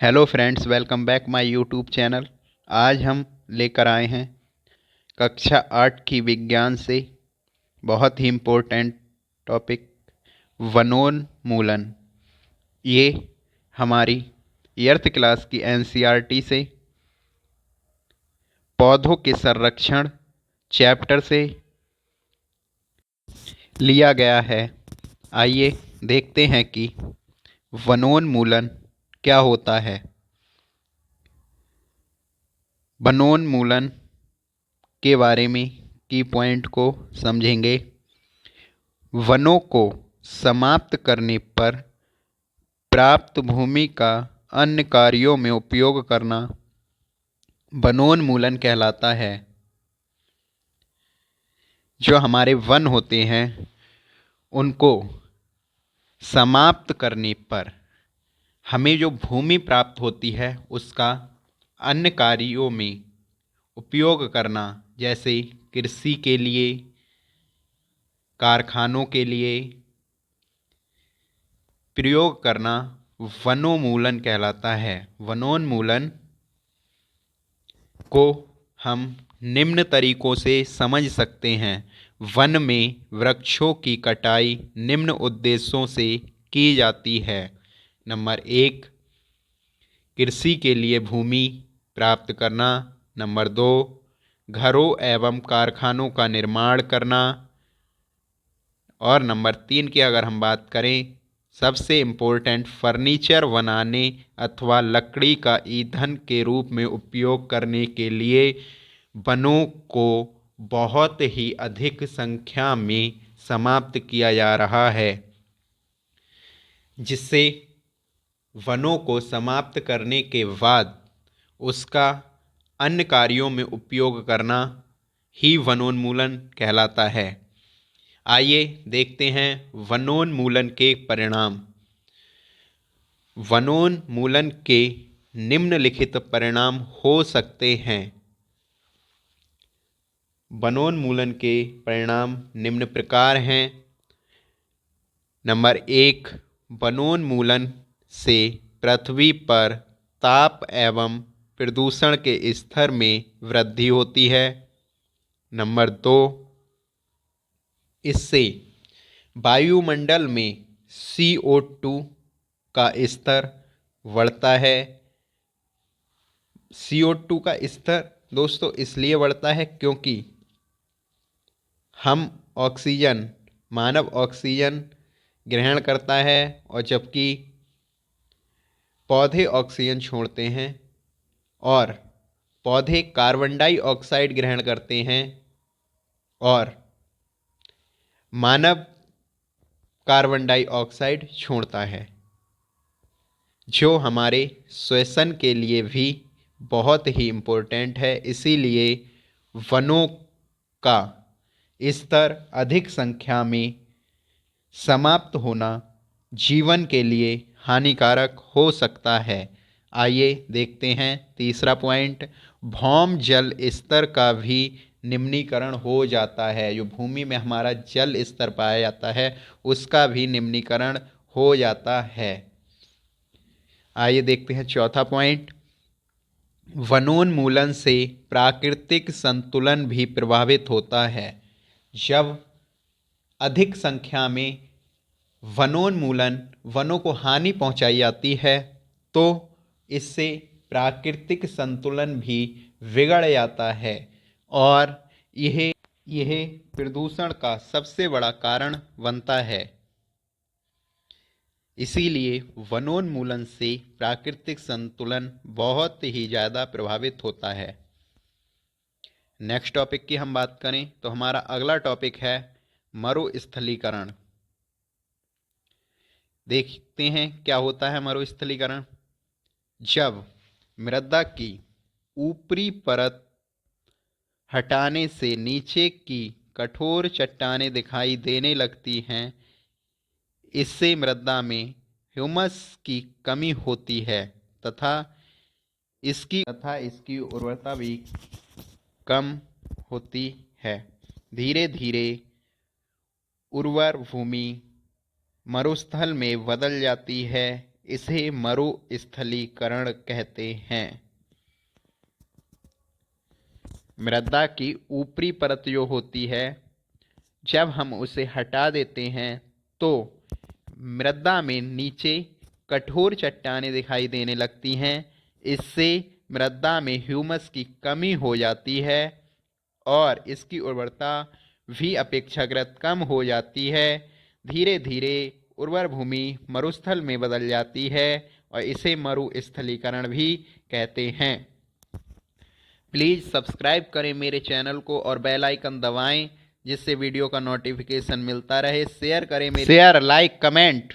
Hello friends, welcome back my YouTube channel. आज हम लेकर आए हैं कक्षा 8 की विज्ञान से बहुत ही इम्पोर्टेंट टॉपिक वनोन्मूलन। ये हमारी 8th क्लास की एनसीईआरटी से पौधों के संरक्षण चैप्टर से लिया गया है। आइए देखते हैं कि वनोन्मूलन क्या होता है। वनोन्मूलन के बारे में की पॉइंट को समझेंगे। वनों को समाप्त करने पर प्राप्त भूमि का अन्य कार्यों में उपयोग करना वनोन्मूलन कहलाता है। जो हमारे वन होते हैं उनको समाप्त करने पर हमें जो भूमि प्राप्त होती है उसका अन्य कार्यों में उपयोग करना, जैसे कृषि के लिए, कारखानों के लिए प्रयोग करना वनोन्मूलन कहलाता है। वनोन्मूलन को हम निम्न तरीकों से समझ सकते हैं। वन में वृक्षों की कटाई निम्न उद्देश्यों से की जाती है। नंबर 1, कृषि के लिए भूमि प्राप्त करना। नंबर 2, घरों एवं कारखानों का निर्माण करना। और नंबर 3 की अगर हम बात करें, सबसे इम्पोर्टेंट, फर्नीचर बनाने अथवा लकड़ी का ईंधन के रूप में उपयोग करने के लिए वनों को बहुत ही अधिक संख्या में समाप्त किया जा रहा है, जिससे वनों को समाप्त करने के बाद उसका अन्य कार्यों में उपयोग करना ही वनोन्मूलन कहलाता है। आइए देखते हैं वनोन्मूलन के परिणाम। वनोन्मूलन के निम्नलिखित परिणाम हो सकते हैं। वनोन्मूलन के परिणाम निम्न प्रकार हैं। नंबर 1, वनोन्मूलन से पृथ्वी पर ताप एवं प्रदूषण के स्तर में वृद्धि होती है। नंबर 2, इससे वायुमंडल में CO2 का स्तर बढ़ता है। CO2 का स्तर दोस्तों इसलिए बढ़ता है क्योंकि हम ऑक्सीजन, मानव ऑक्सीजन ग्रहण करता है और जबकि पौधे ऑक्सीजन छोड़ते हैं, और पौधे कार्बन डाइऑक्साइड ग्रहण करते हैं और मानव कार्बन डाइऑक्साइड छोड़ता है, जो हमारे श्वसन के लिए भी बहुत ही इम्पोर्टेंट है। इसीलिए वनों का स्तर अधिक संख्या में समाप्त होना जीवन के लिए हानिकारक हो सकता है। आइए देखते हैं तीसरा पॉइंट, भौम जल स्तर का भी निम्नीकरण हो जाता है। जो भूमि में हमारा जल स्तर पाया जाता है उसका भी निम्नीकरण हो जाता है। आइए देखते हैं चौथा पॉइंट, वनोन्मूलन से प्राकृतिक संतुलन भी प्रभावित होता है। जब अधिक संख्या में वनों को हानि पहुंचाई जाती है तो इससे प्राकृतिक संतुलन भी बिगड़ जाता है और यह प्रदूषण का सबसे बड़ा कारण बनता है। इसीलिए वनोन्मूलन से प्राकृतिक संतुलन बहुत ही ज़्यादा प्रभावित होता है। नेक्स्ट टॉपिक की हम बात करें तो हमारा अगला टॉपिक है मरुस्थलीकरण। देखते हैं क्या होता है मरुस्थलीकरण। जब मृदा की ऊपरी परत हटाने से नीचे की कठोर चट्टानें दिखाई देने लगती हैं, इससे मृदा में ह्यूमस की कमी होती है तथा इसकी उर्वरता भी कम होती है। धीरे धीरे उर्वर भूमि मरुस्थल में बदल जाती है। इसे मरुस्थलीकरण कहते हैं। मृदा की ऊपरी परत जो होती है, जब हम उसे हटा देते हैं तो मृदा में नीचे कठोर चट्टानें दिखाई देने लगती हैं। इससे मृदा में ह्यूमस की कमी हो जाती है और इसकी उर्वरता भी अपेक्षाकृत कम हो जाती है। धीरे धीरे उर्वर भूमि मरुस्थल में बदल जाती है और इसे मरुस्थलीकरण भी कहते हैं। प्लीज़ सब्सक्राइब करें मेरे चैनल को और बेल आइकन दबाएं, जिससे वीडियो का नोटिफिकेशन मिलता रहे। शेयर करें, शेयर, लाइक, कमेंट।